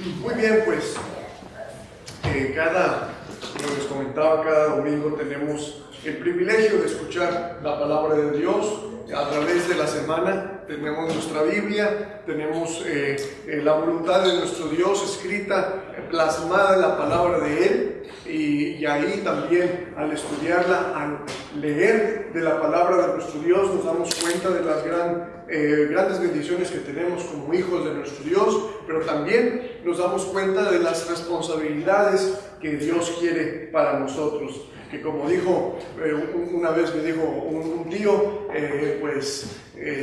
Muy bien, pues como les comentaba, cada domingo tenemos el privilegio de escuchar la palabra de Dios a través de la semana. Tenemos nuestra Biblia, tenemos la voluntad de nuestro Dios escrita, plasmada en la palabra de Él, y ahí también al estudiarla, al leer de la palabra de nuestro Dios, nos damos cuenta de las grandes bendiciones que tenemos como hijos de nuestro Dios, pero también nos damos cuenta de las responsabilidades que Dios quiere para nosotros. Que como dijo, una vez me dijo un tío,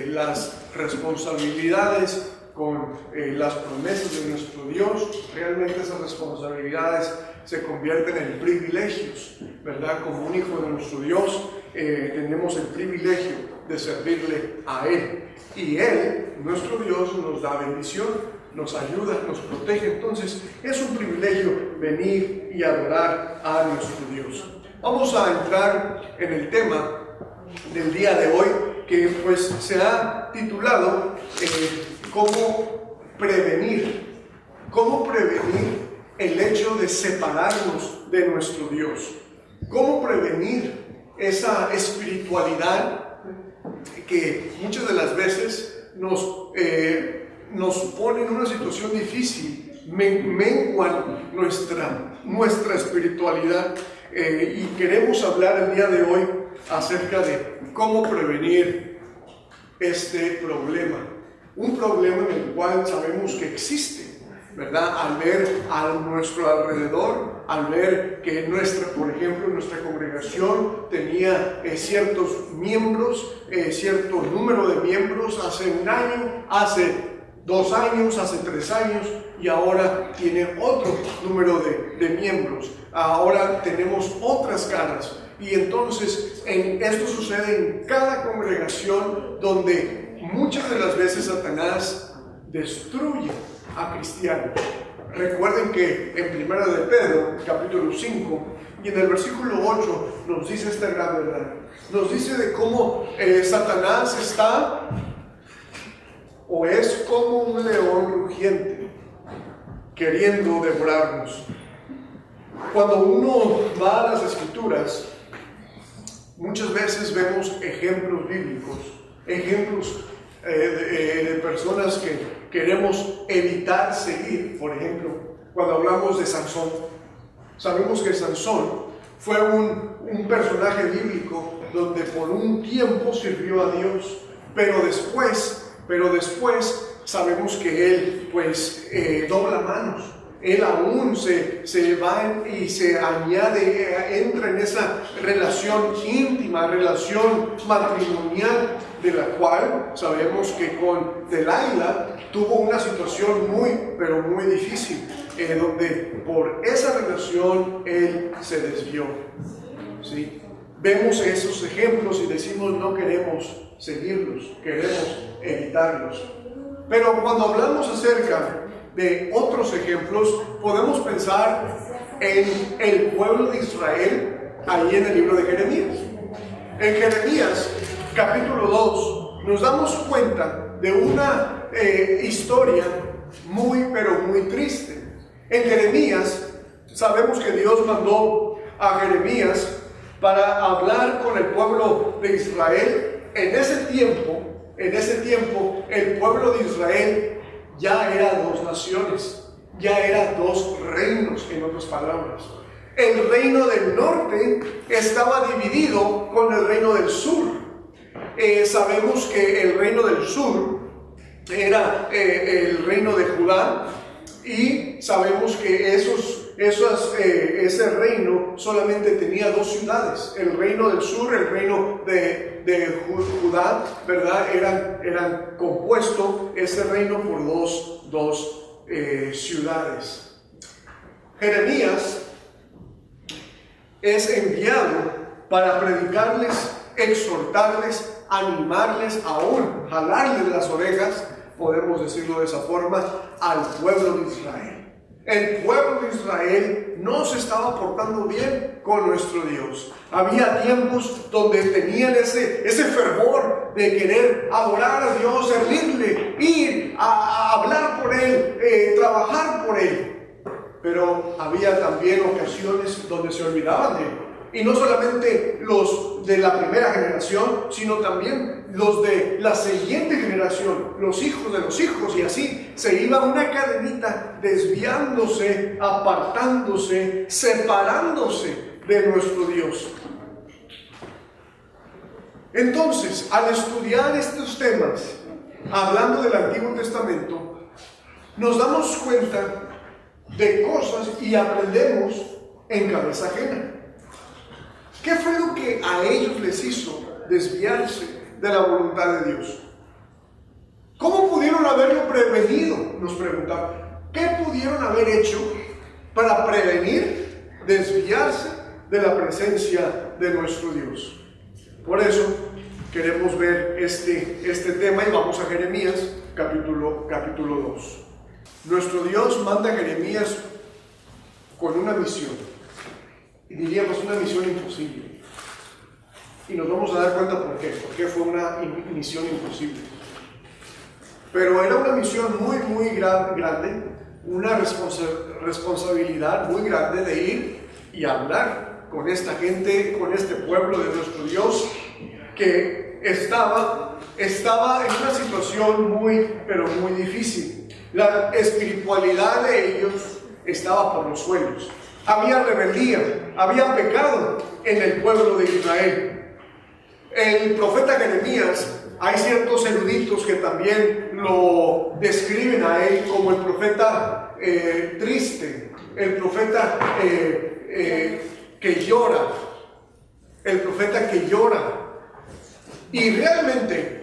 las responsabilidades con las promesas de nuestro Dios, realmente esas responsabilidades se convierten en privilegios, ¿verdad? Como un hijo de nuestro Dios, tenemos el privilegio de servirle a Él. Y Él, nuestro Dios, nos da bendición, nos ayuda, nos protege. Entonces, es un privilegio venir y adorar a nuestro Dios. Vamos a entrar en el tema del día de hoy, que pues se ha titulado ¿Cómo prevenir el hecho de separarnos de nuestro Dios? ¿Cómo prevenir esa espiritualidad que muchas de las veces nos pone en una situación difícil, menguan nuestra espiritualidad? Y queremos hablar el día de hoy acerca de cómo prevenir este problema. Un problema en el cual sabemos que existe, ¿verdad? Al ver a nuestro alrededor, al ver que por ejemplo, nuestra congregación tenía ciertos miembros, cierto número de miembros hace un año, hace 2 años, hace 3 años, y ahora tiene otro número de miembros. Ahora tenemos otras caras. Y entonces esto sucede en cada congregación, donde muchas de las veces Satanás destruye a cristianos. Recuerden que en 1 de Pedro, capítulo 5, y en el versículo 8, nos dice esta gran verdad. Nos dice de cómo Satanás está o es como un león rugiente, queriendo devorarnos. Cuando uno va a las Escrituras, muchas veces vemos ejemplos bíblicos, ejemplos de personas que queremos evitar seguir. Por ejemplo, cuando hablamos de Sansón, sabemos que Sansón fue un personaje bíblico donde por un tiempo sirvió a Dios, pero después sabemos que él dobla manos. Él aún se va y se añade, entra en esa relación íntima, relación matrimonial, de la cual sabemos que con Delaila tuvo una situación pero muy difícil, donde por esa relación él se desvió, ¿sí? Vemos esos ejemplos y decimos no queremos seguirlos, queremos evitarlos. Pero cuando hablamos acerca de otros ejemplos, podemos pensar en el pueblo de Israel, ahí en el libro de Jeremías. En Jeremías, capítulo 2, nos damos cuenta de una historia pero muy triste. En Jeremías, sabemos que Dios mandó a Jeremías para hablar con el pueblo de Israel. En ese tiempo, el pueblo de Israel ya era 2 naciones, ya era 2 reinos, en otras palabras. El reino del norte estaba dividido con el reino del sur. Sabemos que el reino del sur era el reino de Judá, y sabemos que ese reino solamente tenía 2 ciudades. El reino del sur, el reino de Judá, ¿verdad? Eran compuesto ese reino por dos ciudades. Jeremías es enviado para predicarles, exhortarles, animarles, aún jalarles las orejas, podemos decirlo de esa forma, al pueblo de Israel. El pueblo de Israel no se estaba portando bien con nuestro Dios. Había tiempos donde tenían ese fervor de querer adorar a Dios, servirle, ir a hablar por Él, trabajar por Él. Pero había también ocasiones donde se olvidaban de Él. Y no solamente los de la primera generación, sino también los de la siguiente generación, los hijos de los hijos, y así se iba una cadenita desviándose, apartándose, separándose de nuestro Dios. Entonces, al estudiar estos temas, hablando del Antiguo Testamento, nos damos cuenta de cosas y aprendemos en cabeza ajena. ¿Qué fue lo que a ellos les hizo desviarse de la voluntad de Dios? ¿Cómo pudieron haberlo prevenido? Nos preguntamos. ¿Qué pudieron haber hecho para prevenir desviarse de la presencia de nuestro Dios? Por eso queremos ver este tema y vamos a Jeremías capítulo 2. Nuestro Dios manda a Jeremías con una misión. Y diríamos una misión imposible. Y nos vamos a dar cuenta por qué. Por qué fue una misión imposible. Pero era una misión muy grande, una responsabilidad muy grande de ir y hablar con esta gente, con este pueblo de nuestro Dios, que estaba en una situación muy difícil. La espiritualidad de ellos estaba por los suelos. Había rebeldía, había pecado en el pueblo de Israel. El profeta Jeremías, hay ciertos eruditos que también lo describen a él como el profeta triste, el profeta que llora, el profeta que llora. Y realmente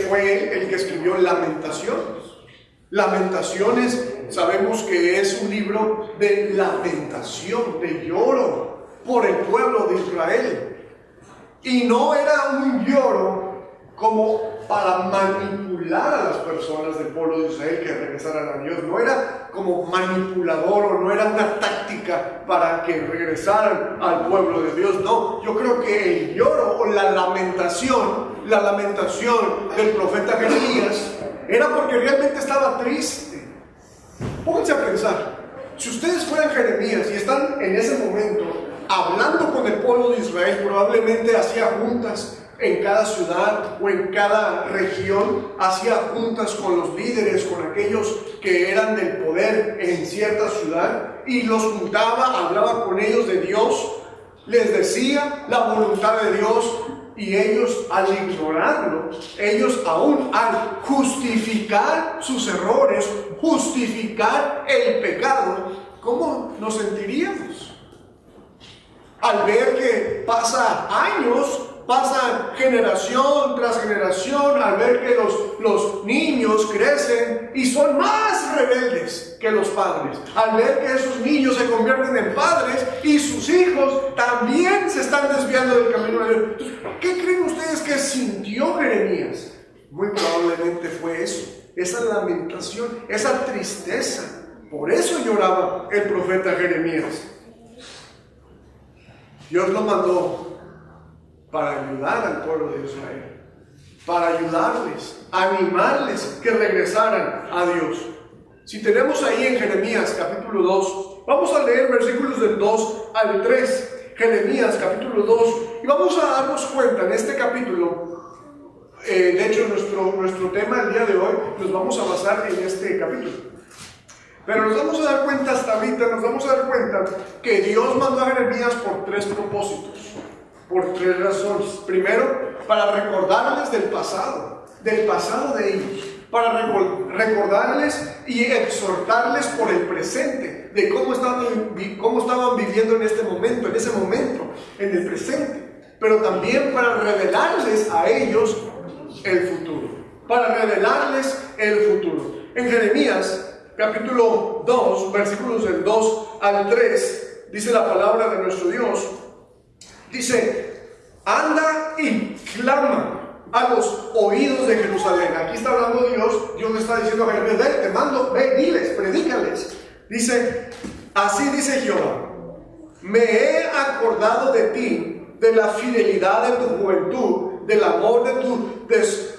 fue el que escribió Lamentaciones. Lamentaciones, sabemos que es un libro de lamentación, de lloro por el pueblo de Israel. Y no era un lloro como para manipular a las personas del pueblo de Israel que regresaran a Dios. No era como manipulador o no era una táctica para que regresaran al pueblo de Dios. No, yo creo que el lloro o la lamentación del profeta Jeremías era porque realmente estaba triste. Pónganse a pensar, si ustedes fueran Jeremías y están en ese momento hablando con el pueblo de Israel, probablemente hacía juntas en cada ciudad o en cada región, hacía juntas con los líderes, con aquellos que eran del poder en cierta ciudad, y los juntaba, hablaba con ellos de Dios, les decía la voluntad de Dios. Y ellos, al ignorarlo, ellos aún al justificar sus errores, justificar el pecado, ¿cómo nos sentiríamos? Al ver que pasa años, pasan generación tras generación, al ver que los niños crecen y son más rebeldes que los padres, al ver que esos niños se convierten en padres y sus hijos también se están desviando del camino de Dios. Entonces, ¿qué creen ustedes que sintió Jeremías? Muy probablemente fue eso, esa lamentación, esa tristeza. Por eso lloraba el profeta Jeremías. Dios lo mandó para ayudar al pueblo de Israel, para ayudarles, animarles que regresaran a Dios. Si tenemos ahí en Jeremías capítulo 2, vamos a leer versículos del 2 al 3, Jeremías capítulo 2, y vamos a darnos cuenta en este capítulo, de hecho nuestro tema el día de hoy, nos vamos a basar en este capítulo. Pero nos vamos a dar cuenta hasta ahorita, nos vamos a dar cuenta que Dios mandó a Jeremías por 3 propósitos, por 3 razones. Primero, para recordarles del pasado de ellos, para recordarles y exhortarles por el presente, de cómo estaban viviendo en ese momento, en el presente. Pero también para revelarles a ellos el futuro, En Jeremías capítulo 2, versículos del 2 al 3, dice la palabra de nuestro Dios, dice, anda y clama a los oídos de Jerusalén. Aquí está hablando Dios le está diciendo a Jeremías, te mando, ve, diles, predícales, Dice, así dice Jehová, me he acordado de ti, de la fidelidad de tu juventud, del amor de tu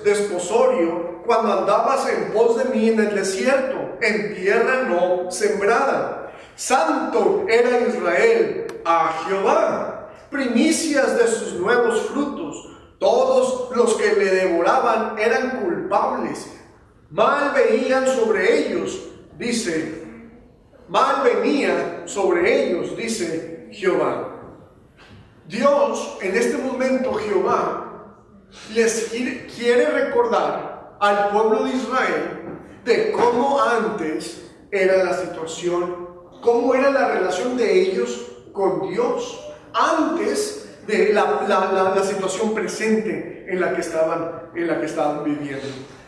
desposorio, cuando andabas en pos de mí en el desierto, en tierra no sembrada. Santo era Israel a Jehová, primicias de sus nuevos frutos. Todos los que le devoraban eran culpables. Mal veían sobre ellos, dice, mal venía sobre ellos, dice Jehová. Dios, en este momento, Jehová, les quiere recordar al pueblo de Israel de cómo antes era la situación, cómo era la relación de ellos con Dios, antes de la situación presente en la que estaban viviendo.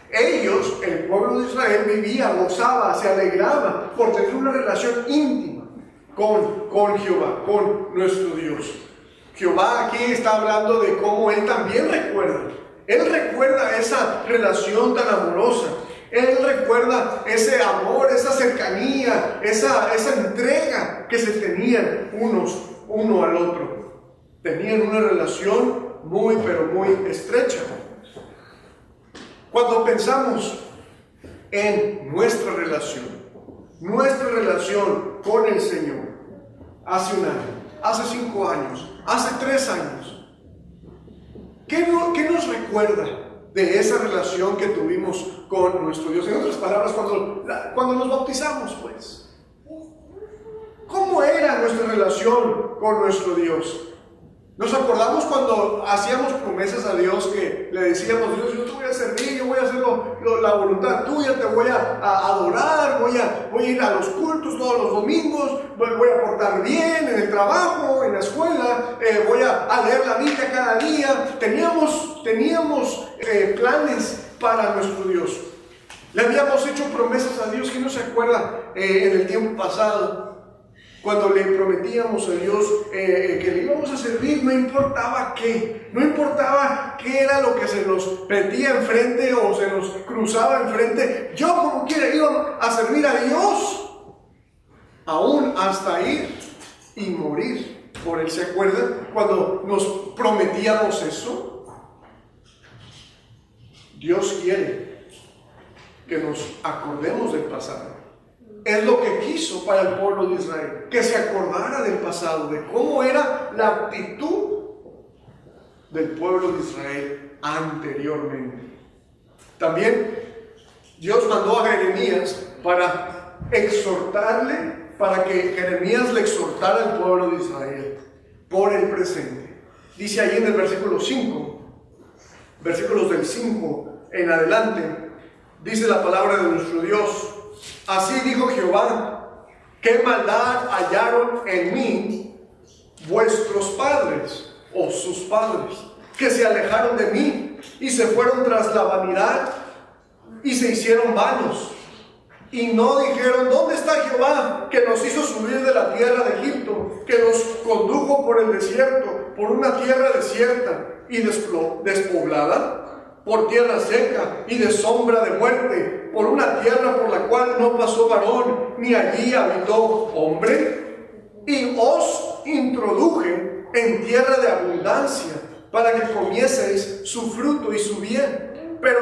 Ellos, el pueblo de Israel, vivía, gozaba, se alegraba por tener una relación íntima con Jehová, con nuestro Dios. Jehová aquí está hablando de cómo Él también recuerda. Él recuerda esa relación tan amorosa. Él recuerda ese amor, esa cercanía, esa entrega que se tenían uno al otro. Tenían una relación muy, pero muy estrecha. Cuando pensamos en nuestra relación con el Señor, hace un año, hace 5 años, hace 3 años, ¿qué nos recuerda de esa relación que tuvimos con nuestro Dios? En otras palabras, cuando nos bautizamos, pues, ¿cómo era nuestra relación con nuestro Dios? Nos acordamos cuando hacíamos promesas a Dios, que le decíamos: Dios, yo te voy a servir, yo voy a hacer la voluntad tuya, te voy a adorar, voy a ir a los cultos todos los domingos, voy a portar bien en el trabajo, en la escuela, voy a leer la Biblia cada día. Teníamos planes para nuestro Dios. Le habíamos hecho promesas a Dios. ¿Quién no se acuerda en el tiempo pasado? Cuando le prometíamos a Dios que le íbamos a servir, no importaba qué era lo que se nos metía enfrente o se nos cruzaba enfrente. Yo, como quiera, iba a servir a Dios, aún hasta ir y morir por Él. ¿Se acuerdan cuando nos prometíamos eso? Dios quiere que nos acordemos del pasado. Es lo que quiso para el pueblo de Israel, que se acordara del pasado, de cómo era la actitud del pueblo de Israel anteriormente. También Dios mandó a Jeremías para exhortarle, para que Jeremías le exhortara al pueblo de Israel por el presente. Dice ahí en el versículo 5, versículos del 5 en adelante, dice la palabra de nuestro Dios: así dijo Jehová, ¿qué maldad hallaron en mí vuestros padres o sus padres, que se alejaron de mí y se fueron tras la vanidad y se hicieron vanos? Y no dijeron: ¿dónde está Jehová, que nos hizo subir de la tierra de Egipto, que nos condujo por el desierto, por una tierra desierta y despoblada, por tierra seca y de sombra de muerte, por una tierra por la cual no pasó varón, ni allí habitó hombre? Y os introduje en tierra de abundancia, para que comieseis su fruto y su bien. Pero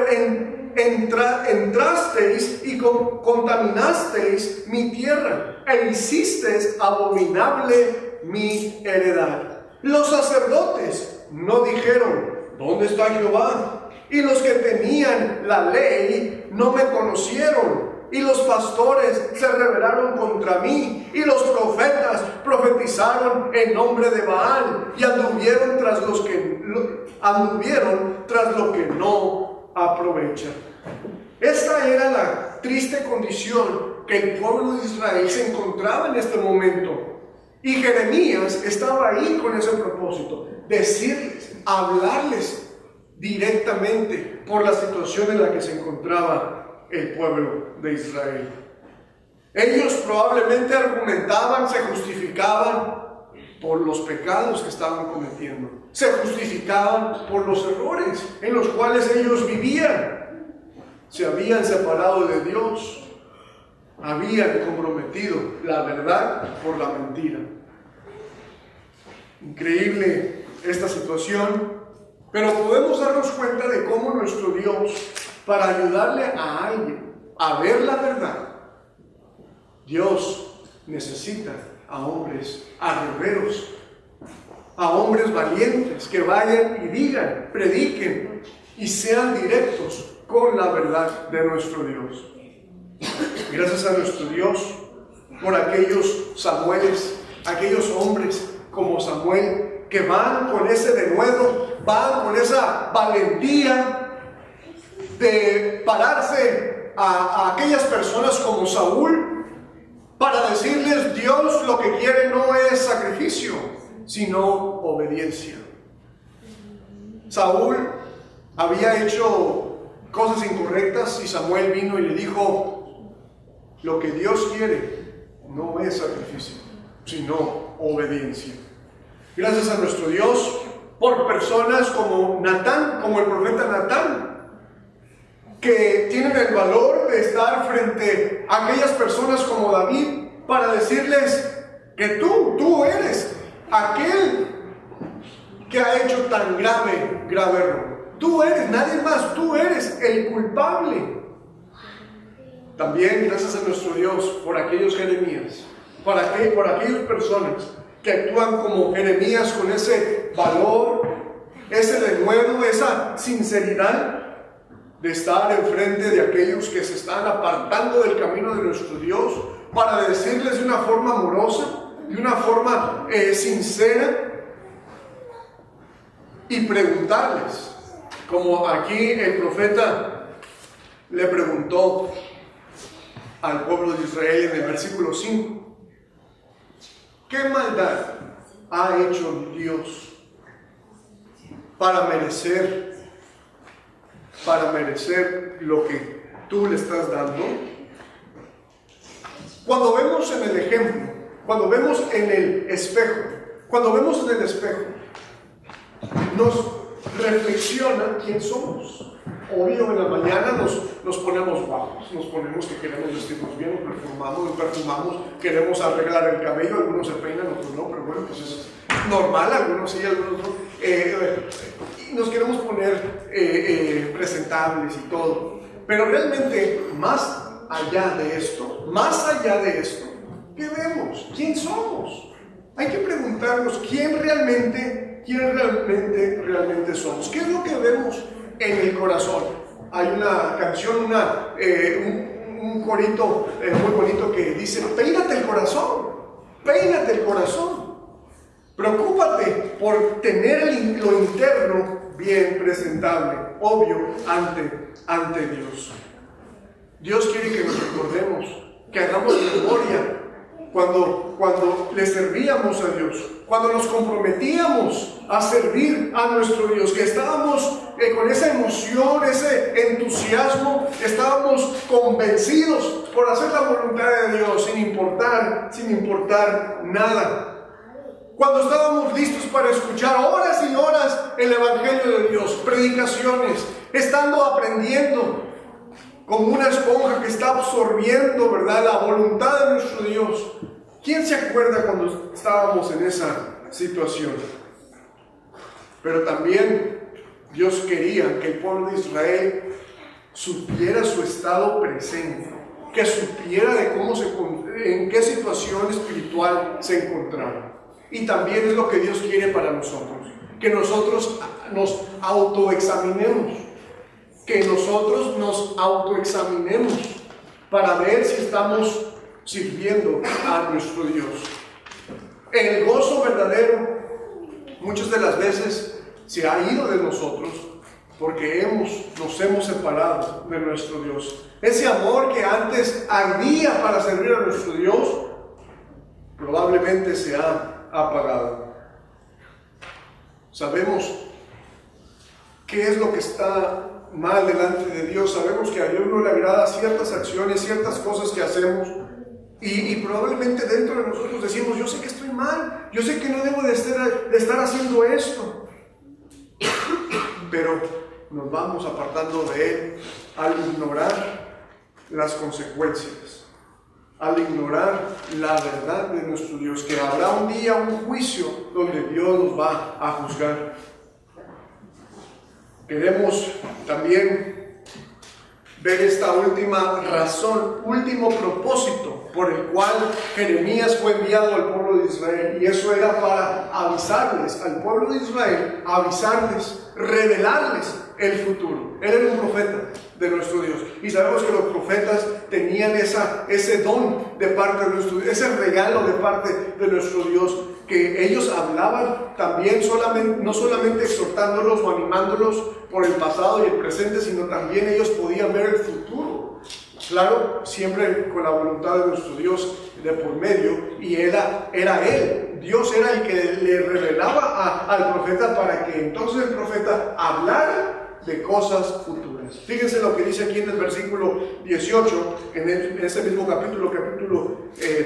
entrasteis y contaminasteis mi tierra, e hicisteis abominable mi heredad. Los sacerdotes no dijeron: ¿dónde está Jehová? Y los que tenían la ley no me conocieron. Y los pastores se rebelaron contra mí. Y los profetas profetizaron en nombre de Baal. Y anduvieron tras lo que no aprovechan. Esta era la triste condición que el pueblo de Israel se encontraba en este momento. Y Jeremías estaba ahí con ese propósito: decirles, hablarles directamente por la situación en la que se encontraba el pueblo de Israel. Ellos probablemente argumentaban, se justificaban por los pecados que estaban cometiendo, se justificaban por los errores en los cuales ellos vivían. Se habían separado de Dios, habían comprometido la verdad por la mentira. Increíble esta situación, pero podemos darnos cuenta de cómo nuestro Dios, para ayudarle a alguien a ver la verdad, Dios necesita a hombres arreberos, a hombres valientes que vayan y digan, prediquen y sean directos con la verdad de nuestro Dios. Gracias a nuestro Dios por aquellos Samueles, aquellos hombres como Samuel que van con ese denuedo, van con esa valentía de pararse a aquellas personas como Saúl para decirles: Dios lo que quiere no es sacrificio, sino obediencia. Saúl había hecho cosas incorrectas y Samuel vino y le dijo: lo que Dios quiere no es sacrificio, sino obediencia. Gracias a nuestro Dios por personas como Natán, como el profeta Natán, que tienen el valor de estar frente a aquellas personas como David para decirles que tú eres aquel que ha hecho tan grave error. Tú eres, nadie más, tú eres el culpable. También gracias a nuestro Dios por aquellos Jeremías, por aquellas personas que actúan como Jeremías con ese valor, ese denuedo, esa sinceridad de estar enfrente de aquellos que se están apartando del camino de nuestro Dios para decirles de una forma amorosa, de una forma sincera y preguntarles, como aquí el profeta le preguntó al pueblo de Israel en el versículo 5, ¿qué maldad ha hecho Dios para merecer lo que tú le estás dando? Cuando vemos en el ejemplo, cuando vemos en el espejo, nos reflexiona quién somos. Obvio, en la mañana nos ponemos guapos, nos ponemos que queremos vestirnos bien, nos perfumamos, queremos arreglar el cabello, algunos se peinan, otros no, pero bueno, pues es normal, algunos sí, algunos no. Y nos queremos poner presentables y todo. Pero realmente, más allá de esto, ¿qué vemos? ¿Quién somos? Hay que preguntarnos quién realmente somos. ¿Qué es lo que vemos en el corazón? Hay una canción, un corito muy bonito que dice: peínate el corazón. Preocúpate por tener lo interno bien presentable, obvio, ante Dios. Dios quiere que nos recordemos, que hagamos memoria cuando le servíamos a Dios, cuando nos comprometíamos a servir a nuestro Dios, que estábamos con esa emoción, ese entusiasmo, estábamos convencidos por hacer la voluntad de Dios sin importar nada. Cuando estábamos listos para escuchar horas y horas el Evangelio de Dios, predicaciones, estando aprendiendo como una esponja que está absorbiendo, ¿verdad?, la voluntad de nuestro Dios. ¿Quién se acuerda cuando estábamos en esa situación? Pero también Dios quería que el pueblo de Israel supiera su estado presente, que supiera de en qué situación espiritual se encontraba. Y también es lo que Dios quiere para nosotros, que nosotros nos autoexaminemos, para ver si estamos sirviendo a nuestro Dios. El gozo verdadero muchas de las veces se ha ido de nosotros porque nos hemos separado de nuestro Dios. Ese amor que antes ardía para servir a nuestro Dios probablemente se ha apagado. Sabemos qué es lo que está mal delante de Dios. Sabemos que a Dios no le agrada ciertas acciones, ciertas cosas que hacemos, y probablemente dentro de nosotros decimos: yo sé que estoy mal, yo sé que no debo de estar haciendo esto, pero nos vamos apartando de Él al ignorar las consecuencias. al ignorar la verdad de nuestro Dios, que habrá un día un juicio donde Dios nos va a juzgar. Queremos también ver esta última razón, último propósito por el cual Jeremías fue enviado al pueblo de Israel, y eso era para avisarles al pueblo de Israel, avisarles, revelarles el futuro. Él era un profeta de nuestro Dios, y sabemos que los profetas tenían ese don de parte de nuestro Dios, ese regalo de parte de nuestro Dios, que ellos hablaban también no solamente exhortándolos o animándolos por el pasado y el presente, sino también ellos podían ver el futuro. Claro, siempre con la voluntad de nuestro Dios de por medio, y era Él. Dios era el que le revelaba al profeta para que entonces el profeta hablara de cosas futuras. Fíjense lo que dice aquí en el versículo 18, en ese mismo capítulo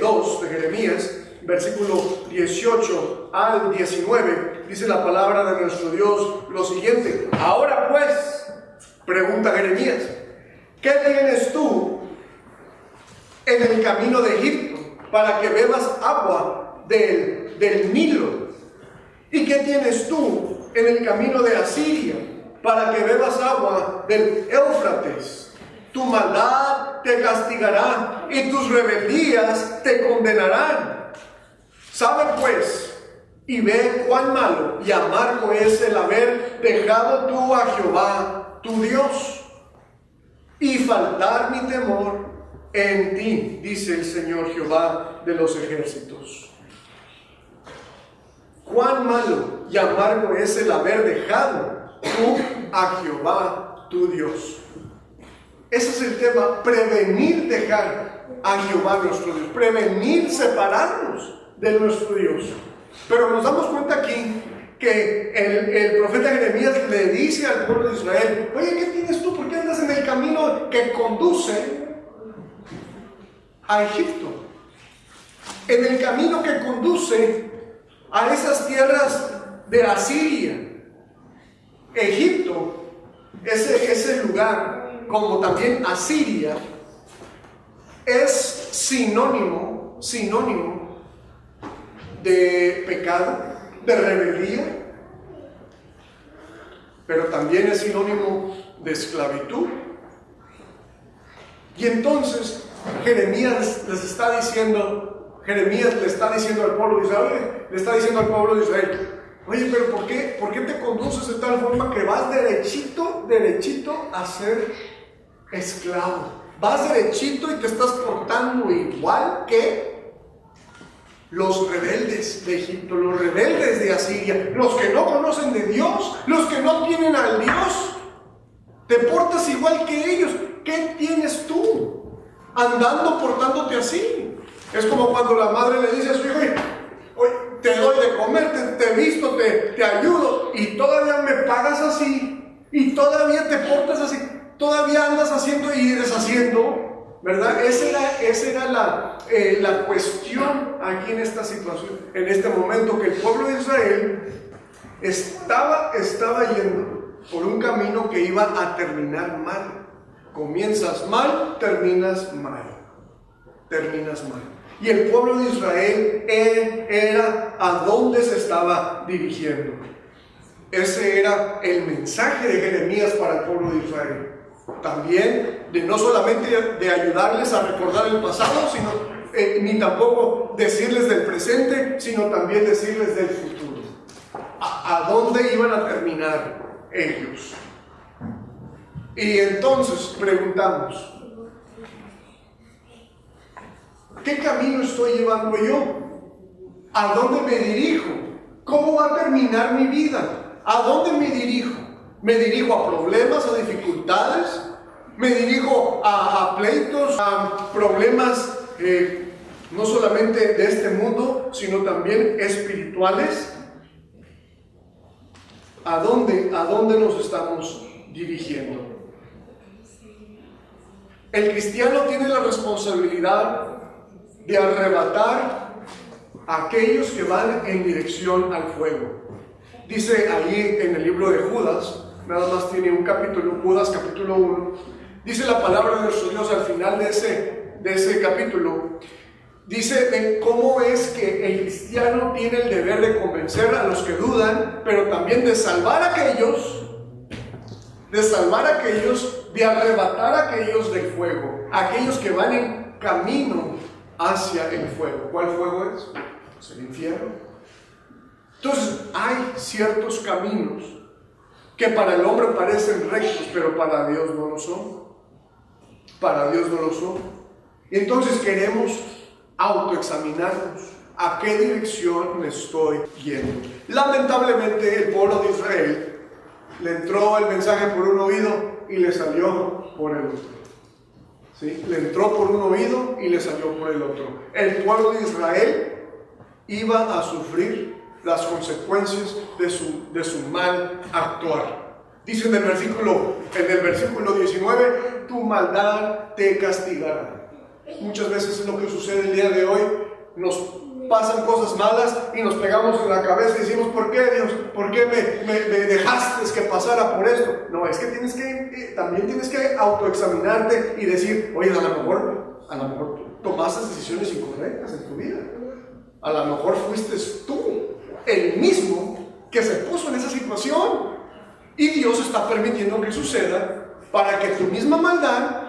2 de Jeremías, versículo 18 al 19, dice la palabra de nuestro Dios lo siguiente: ahora pues, pregunta Jeremías, ¿qué tienes tú en el camino de Egipto para que bebas agua del Nilo? ¿Y qué tienes tú en el camino de Asiria para que bebas agua del Éufrates? Tu maldad te castigará y tus rebeldías te condenarán. Sabe pues y ve cuán malo y amargo es el haber dejado tú a Jehová tu Dios y faltar mi temor en ti, dice el Señor Jehová de los ejércitos. Cuán malo y amargo es el haber dejado tú a Jehová tu Dios. Ese es el tema: prevenir dejar a Jehová nuestro Dios, prevenir separarnos de nuestro Dios. Pero nos damos cuenta aquí que el profeta Jeremías le dice al pueblo de Israel: oye, ¿qué tienes tú? ¿Por qué andas en el camino que conduce a Egipto? En el camino que conduce a esas tierras de Asiria. Egipto, ese lugar, como también Asiria, es sinónimo de pecado, de rebeldía, pero también es sinónimo de esclavitud. Y entonces Jeremías le está diciendo al pueblo de Israel, oye, pero ¿por qué te conduces de tal forma que vas derechito a ser esclavo? Vas derechito y te estás portando igual que los rebeldes de Egipto, los rebeldes de Asiria, los que no conocen de Dios, los que no tienen al Dios. Te portas igual que ellos. ¿Qué tienes tú andando portándote así? Es como cuando la madre le dice a su hijo: oye, te doy de comer, te visto, te ayudo, y todavía me pagas así, y todavía te portas así, todavía andas haciendo y deshaciendo, ¿verdad? Esa era la cuestión aquí en esta situación, en este momento, que el pueblo de Israel estaba yendo por un camino que iba a terminar mal. Comienzas mal, terminas mal. Y el pueblo de Israel era a dónde se estaba dirigiendo. Ese era el mensaje de Jeremías para el pueblo de Israel. También no solamente de ayudarles a recordar el pasado, ni tampoco decirles del presente, sino también decirles del futuro. ¿A dónde iban a terminar ellos? Y entonces preguntamos: ¿qué camino estoy llevando yo? ¿A dónde me dirijo? ¿Cómo va a terminar mi vida? ¿A dónde me dirijo? ¿Me dirijo a problemas, a dificultades? ¿Me dirijo a pleitos, a problemas no solamente de este mundo, sino también espirituales? ¿A dónde nos estamos dirigiendo? El cristiano tiene la responsabilidad de arrebatar a aquellos que van en dirección al fuego. Dice ahí en el libro de Judas, nada más tiene un capítulo, Judas capítulo 1, dice la palabra de nuestro Dios al final de de ese capítulo, dice de cómo es que el cristiano tiene el deber de convencer a los que dudan, pero también de salvar a aquellos, de arrebatar a aquellos del fuego, aquellos que van en camino hacia el fuego. ¿Cuál fuego es? Pues el infierno. Entonces, hay ciertos caminos que para el hombre parecen rectos, pero para Dios no lo son. Para Dios no lo son. Y entonces queremos autoexaminarnos. ¿A qué dirección me estoy yendo? Lamentablemente, el pueblo de Israel le entró el mensaje por un oído y le salió por el otro. ¿Sí? Le entró por un oído y le salió por el otro. El pueblo de Israel iba a sufrir las consecuencias de su mal actuar. Dice en el versículo 19, tu maldad te castigará. Muchas veces es lo que sucede el día de hoy. Nos pasan cosas malas y nos pegamos en la cabeza y decimos, ¿por qué, Dios? ¿Por qué me dejaste que pasara por esto? No, es que también tienes que autoexaminarte y decir, oye, a lo mejor tomaste decisiones incorrectas en tu vida. A lo mejor fuiste tú el mismo que se puso en esa situación. Y Dios está permitiendo que suceda para que tu misma maldad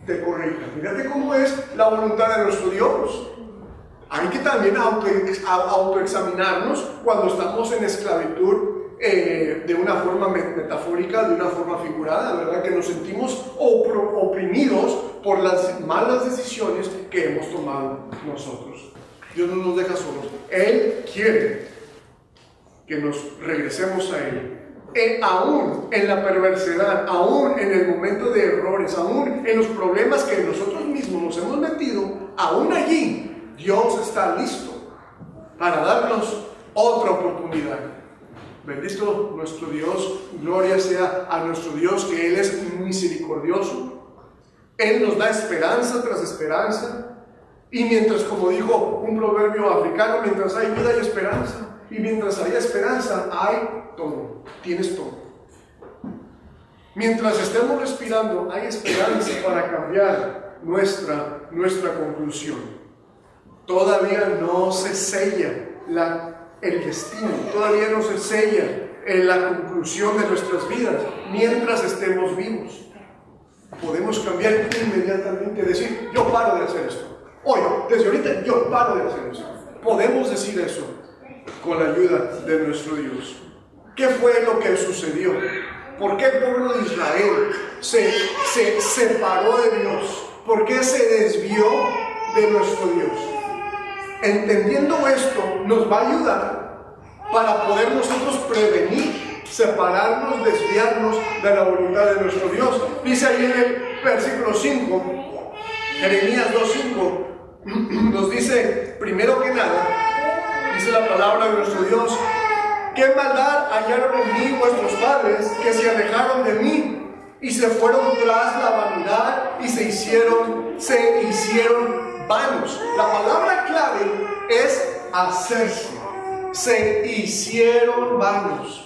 te corrija. Fíjate cómo es la voluntad de nuestro Dios. Hay que también autoexaminarnos cuando estamos en esclavitud de una forma metafórica, de una forma figurada, ¿verdad? Que nos sentimos oprimidos por las malas decisiones que hemos tomado nosotros. Dios no nos deja solos. Él quiere que nos regresemos a Él. Aún en la perversidad, aún en el momento de errores, aún en los problemas que nosotros mismos nos hemos metido, aún allí Dios está listo para darnos otra oportunidad. Bendito nuestro Dios, gloria sea a nuestro Dios, que Él es misericordioso. Él nos da esperanza tras esperanza. Y mientras, como dijo un proverbio africano, mientras hay vida hay esperanza. Y mientras haya esperanza, hay todo. Tienes todo. Mientras estemos respirando, hay esperanza para cambiar nuestra conclusión. Todavía no se sella el destino, todavía no se sella la conclusión de nuestras vidas mientras estemos vivos. Podemos cambiar inmediatamente, decir, yo paro de hacer esto. Hoy, desde ahorita, yo paro de hacer esto. Podemos decir eso con la ayuda de nuestro Dios. ¿Qué fue lo que sucedió? ¿Por qué el pueblo de Israel se separó de Dios? ¿Por qué se desvió de nuestro Dios? Entendiendo esto, nos va a ayudar para poder nosotros prevenir, separarnos, desviarnos de la voluntad de nuestro Dios. Dice ahí en el versículo 5, Jeremías 2:5, nos dice, primero que nada, dice la palabra de nuestro Dios, ¿qué maldad hallaron en mí vuestros padres, que se alejaron de mí y se fueron tras la vanidad y se hicieron vanos? La palabra clave es hacerse. Se hicieron vanos.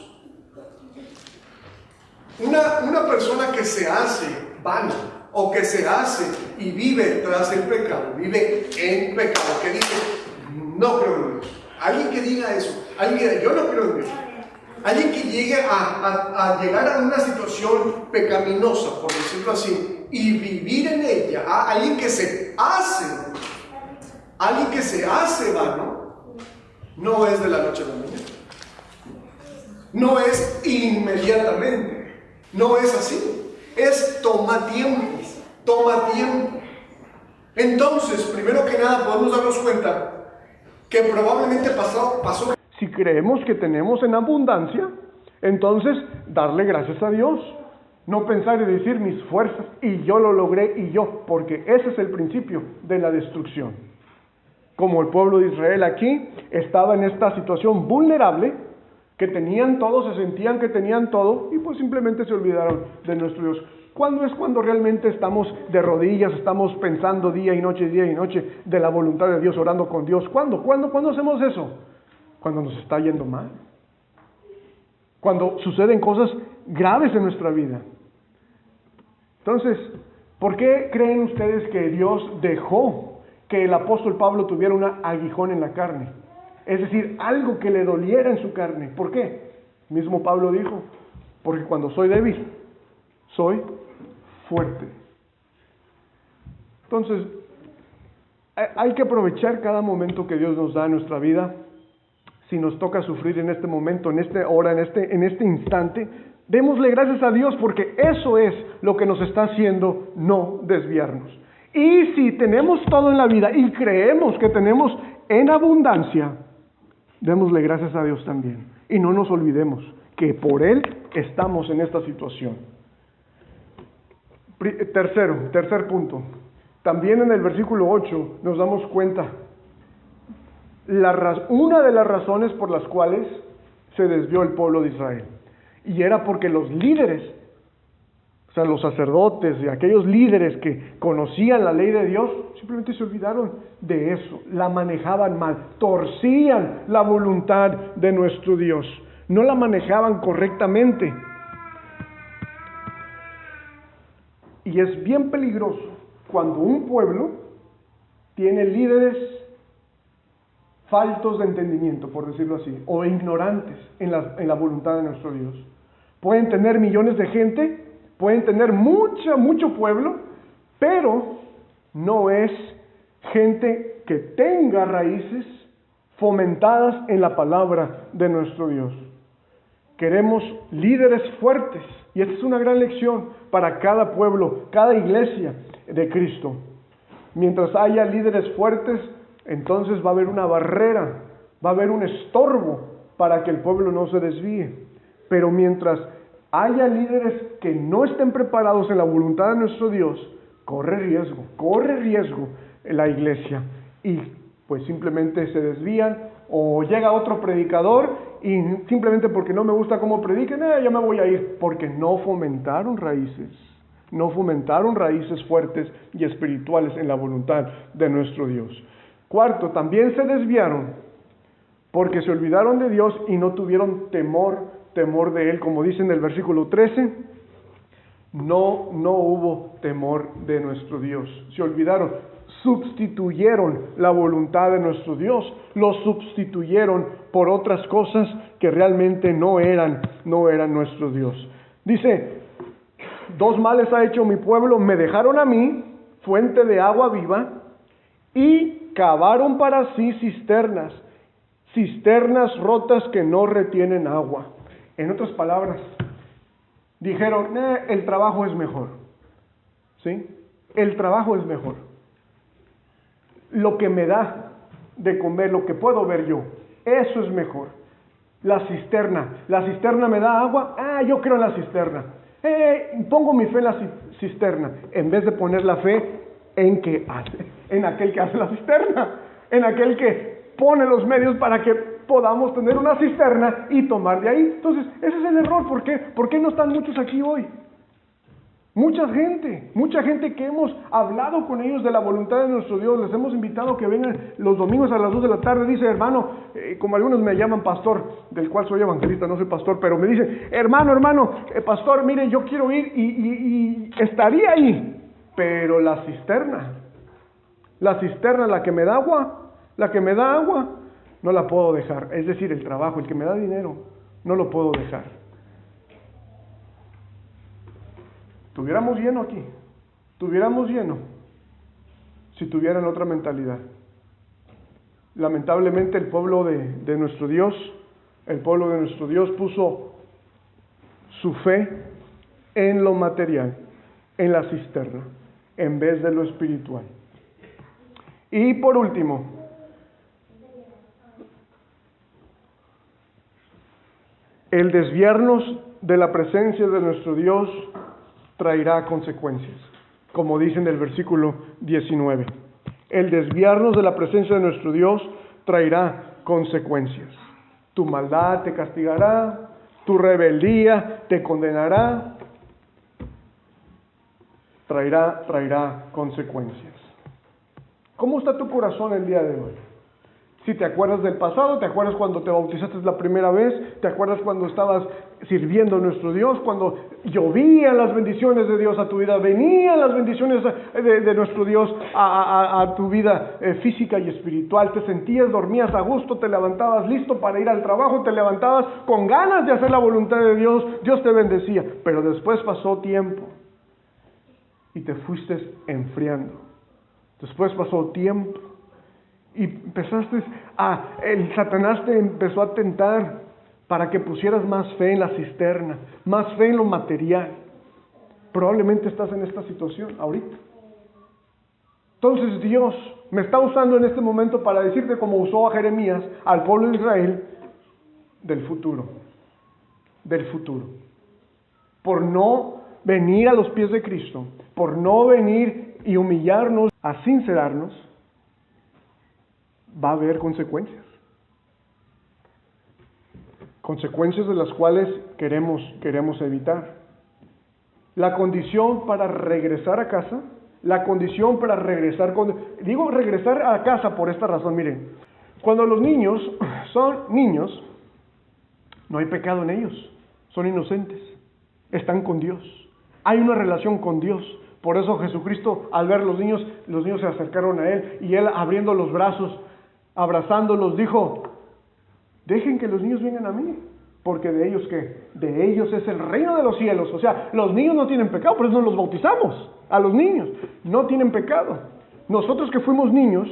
Una persona que se hace vano o que se hace y vive tras el pecado, vive en pecado, que dice, no creo en Dios. Alguien que diga eso, alguien que diga, yo no creo en Dios. Alguien que llegue a llegar a una situación pecaminosa, por decirlo así, y vivir en ella, alguien que se hace vano, no es de la noche a la mañana. No es inmediatamente. No es así. Toma tiempo. Entonces, primero que nada, podemos darnos cuenta que probablemente pasó. Si creemos que tenemos en abundancia, entonces darle gracias a Dios. No pensar y decir mis fuerzas y yo lo logré y yo, porque ese es el principio de la destrucción. Como el pueblo de Israel aquí estaba en esta situación vulnerable, que tenían todo, se sentían que tenían todo y pues simplemente se olvidaron de nuestro Dios. ¿Cuándo es cuando realmente estamos de rodillas, estamos pensando día y noche de la voluntad de Dios, orando con Dios? ¿Cuándo hacemos eso? Cuando nos está yendo mal. Cuando suceden cosas graves en nuestra vida. Entonces, ¿Por qué creen ustedes que Dios dejó que el apóstol Pablo tuviera un aguijón en la carne? Es decir, algo que le doliera en su carne. ¿Por qué? Mismo Pablo dijo, porque cuando soy débil, soy fuerte. Entonces, hay que aprovechar cada momento que Dios nos da en nuestra vida. Si nos toca sufrir en este momento, en esta hora, en este instante, démosle gracias a Dios, porque eso es lo que nos está haciendo no desviarnos. Y si tenemos todo en la vida y creemos que tenemos en abundancia, démosle gracias a Dios también. Y no nos olvidemos que por Él estamos en esta situación. Tercer punto. También en el versículo 8 nos damos cuenta una de las razones por las cuales se desvió el pueblo de Israel. Y era porque los líderes, o sea, los sacerdotes y aquellos líderes que conocían la ley de Dios, simplemente se olvidaron de eso, la manejaban mal, torcían la voluntad de nuestro Dios, no la manejaban correctamente. Y es bien peligroso cuando un pueblo tiene líderes faltos de entendimiento, por decirlo así, o ignorantes en la voluntad de nuestro Dios. Pueden tener millones de gente, pueden tener mucho pueblo, pero no es gente que tenga raíces fomentadas en la palabra de nuestro Dios. Queremos líderes fuertes, y esta es una gran lección para cada pueblo, cada iglesia de Cristo. Mientras haya líderes fuertes, entonces va a haber una barrera, va a haber un estorbo para que el pueblo no se desvíe. Pero mientras haya líderes que no estén preparados en la voluntad de nuestro Dios, corre riesgo la iglesia. Y pues simplemente se desvían, o llega otro predicador y simplemente porque no me gusta cómo predican, ya me voy a ir, porque no fomentaron raíces fuertes y espirituales en la voluntad de nuestro Dios. Cuarto, también se desviaron porque se olvidaron de Dios y no tuvieron temor de Él. Como dice en el versículo 13, no hubo temor de nuestro Dios. Se olvidaron, sustituyeron la voluntad de nuestro Dios, lo sustituyeron por otras cosas que realmente no eran nuestro Dios. Dice, 2 males ha hecho mi pueblo, me dejaron a mí, fuente de agua viva, y cavaron para sí cisternas rotas que no retienen agua. En otras palabras, dijeron, el trabajo es mejor. ¿Sí? El trabajo es mejor. Lo que me da de comer, lo que puedo ver yo, eso es mejor. La cisterna me da agua, yo creo en la cisterna. Pongo mi fe en la cisterna, en vez de poner la fe en aquel que hace la cisterna, en aquel que pone los medios para que podamos tener una cisterna y tomar de ahí. Entonces, ese es el error. ¿Por qué? ¿Por qué no están muchos aquí hoy? Mucha gente que hemos hablado con ellos de la voluntad de nuestro Dios, les hemos invitado que vengan los domingos a las 2 de la tarde. Dice, hermano, como algunos me llaman pastor, del cual soy evangelista, no soy pastor, pero me dicen, hermano, pastor, mire, yo quiero ir y estaría ahí, pero la cisterna, la que me da agua, no la puedo dejar. Es decir, el trabajo, el que me da dinero, no lo puedo dejar. Tuviéramos lleno aquí, si tuvieran otra mentalidad. Lamentablemente el pueblo de nuestro Dios puso su fe en lo material, en la cisterna, en vez de lo espiritual. Y por último, el desviarnos de la presencia de nuestro Dios traerá consecuencias, como dice en el versículo 19. El desviarnos de la presencia de nuestro Dios traerá consecuencias. Tu maldad te castigará, tu rebeldía te condenará, traerá consecuencias. ¿Cómo está tu corazón el día de hoy? Si te acuerdas del pasado, te acuerdas cuando te bautizaste la primera vez, te acuerdas cuando estabas sirviendo a nuestro Dios, cuando llovían las bendiciones de Dios a tu vida, venían las bendiciones de nuestro Dios a tu vida física y espiritual, te sentías, dormías a gusto, te levantabas listo para ir al trabajo, te levantabas con ganas de hacer la voluntad de Dios, Dios te bendecía, pero después pasó tiempo y te fuiste enfriando, después pasó tiempo y el Satanás te empezó a tentar para que pusieras más fe en la cisterna, más fe en lo material. Probablemente estás en esta situación ahorita. Entonces Dios me está usando en este momento para decirte, como usó a Jeremías, al pueblo de Israel, del futuro. Del futuro. Por no venir a los pies de Cristo, por no venir y humillarnos, a sincerarnos, va a haber consecuencias. Consecuencias de las cuales queremos evitar. La condición para regresar a casa, digo regresar a casa por esta razón, miren, cuando los niños son niños, no hay pecado en ellos, son inocentes, están con Dios, hay una relación con Dios. Por eso Jesucristo, al ver los niños se acercaron a Él, y Él, abriendo los brazos, abrazándolos, dijo: dejen que los niños vengan a mí, porque de ellos es el reino de los cielos. O sea, los niños no tienen pecado, por eso no los bautizamos a los niños, no tienen pecado. Nosotros que fuimos niños,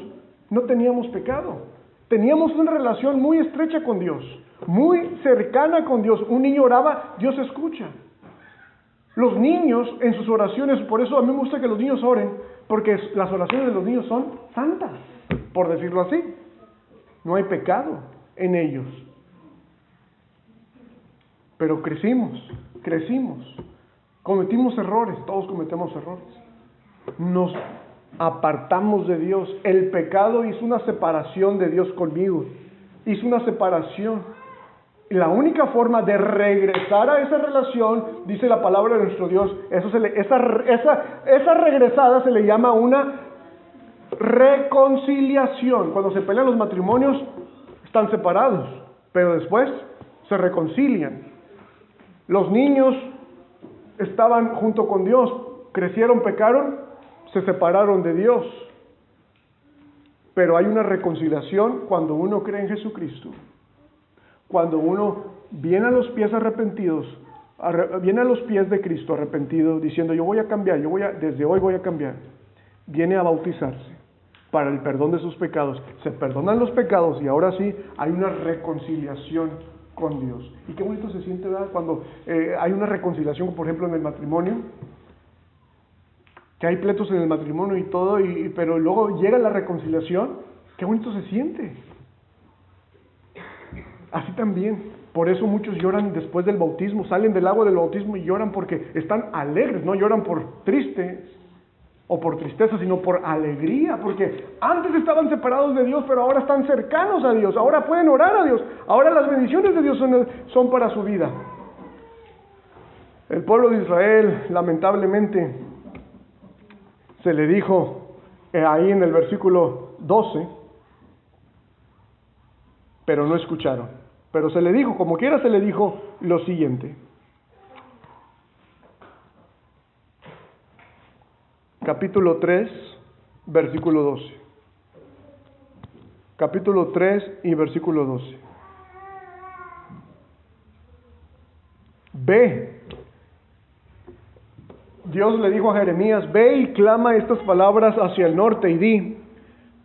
no teníamos pecado, teníamos una relación muy estrecha con Dios, muy cercana con Dios. Un niño oraba, Dios escucha. Los niños en sus oraciones, por eso a mí me gusta que los niños oren, porque las oraciones de los niños son santas, por decirlo así. No hay pecado en ellos. Pero crecimos, cometimos errores, todos cometemos errores. Nos apartamos de Dios. El pecado hizo una separación de Dios conmigo. Hizo una separación. Y la única forma de regresar a esa relación, dice la palabra de nuestro Dios, esa regresada se le llama una reconciliación. Cuando se pelean los matrimonios, están separados, pero después se reconcilian. Los niños estaban junto con Dios, crecieron, pecaron, se separaron de Dios. Pero hay una reconciliación cuando uno cree en Jesucristo. Cuando uno viene a los pies arrepentidos, viene a los pies de Cristo arrepentido, diciendo: yo voy a cambiar, desde hoy voy a cambiar. Viene a bautizarse para el perdón de sus pecados. Se perdonan los pecados y ahora sí hay una reconciliación con Dios. Y qué bonito se siente, ¿verdad? Cuando hay una reconciliación, por ejemplo, en el matrimonio, que hay pleitos en el matrimonio y todo, pero luego llega la reconciliación. Qué bonito se siente. Así también, por eso muchos lloran después del bautismo, salen del agua del bautismo y lloran porque están alegres, no lloran por triste o por tristeza, sino por alegría, porque antes estaban separados de Dios, pero ahora están cercanos a Dios, ahora pueden orar a Dios, ahora las bendiciones de Dios son para su vida. El pueblo de Israel, lamentablemente, se le dijo ahí en el versículo 12, pero no escucharon. Pero se le dijo, como quiera se le dijo lo siguiente. Capítulo 3, versículo 12. Capítulo 3 y versículo 12. Ve. Dios le dijo a Jeremías: ve y clama estas palabras hacia el norte y di: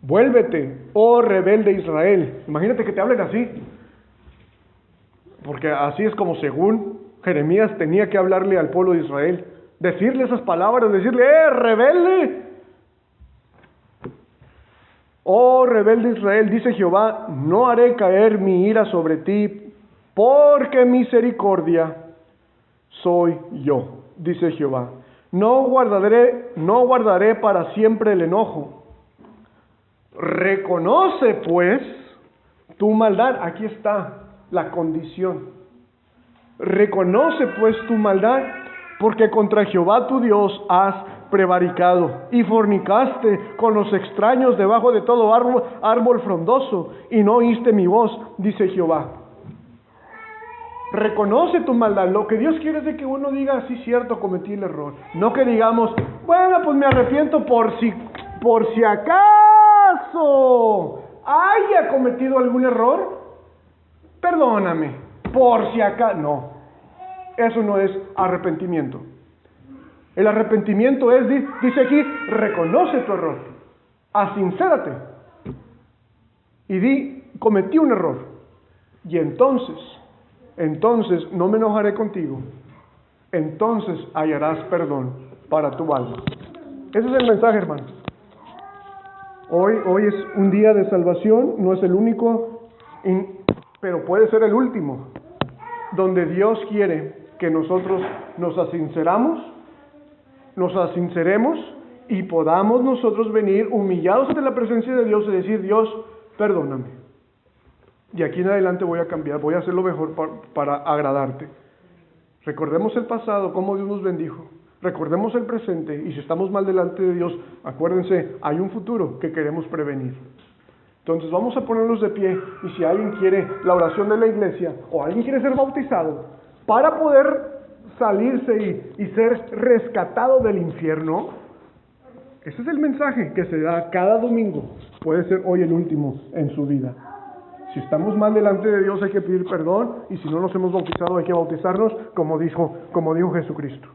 vuélvete, oh rebelde Israel. Imagínate que te hablen así. Porque así es como según Jeremías tenía que hablarle al pueblo de Israel. Decirle esas palabras, decirle: rebelde. Oh rebelde Israel, dice Jehová: no haré caer mi ira sobre ti, porque misericordia soy yo, dice Jehová. No guardaré para siempre el enojo. Reconoce pues tu maldad. Aquí está la condición. Reconoce pues tu maldad, porque contra Jehová tu Dios has prevaricado y fornicaste con los extraños debajo de todo árbol frondoso, y no oíste mi voz, dice Jehová. Reconoce tu maldad. Lo que Dios quiere es de que uno diga, sí, cierto, cometí el error. No que digamos, bueno, pues me arrepiento por si acaso haya cometido algún error. Perdóname, por si acaso. No, eso no es arrepentimiento. El arrepentimiento es, dice aquí, reconoce tu error, asincérate y di, cometí un error. Y entonces no me enojaré contigo. Entonces hallarás perdón para tu alma. Ese es el mensaje, hermanos. Hoy es un día de salvación, no es el único, pero puede ser el último, donde Dios quiere que nosotros nos asinceremos y podamos nosotros venir humillados ante la presencia de Dios y decir, Dios, perdóname. Y aquí en adelante voy a cambiar, voy a hacer lo mejor para agradarte. Recordemos el pasado, cómo Dios nos bendijo. Recordemos el presente, y si estamos mal delante de Dios, acuérdense, hay un futuro que queremos prevenir. Entonces vamos a ponernos de pie, y si alguien quiere la oración de la iglesia, o alguien quiere ser bautizado, para poder salirse y ser rescatado del infierno, ese es el mensaje que se da cada domingo. Puede ser hoy el último en su vida. Si estamos mal delante de Dios hay que pedir perdón, y si no nos hemos bautizado hay que bautizarnos como dijo Jesucristo.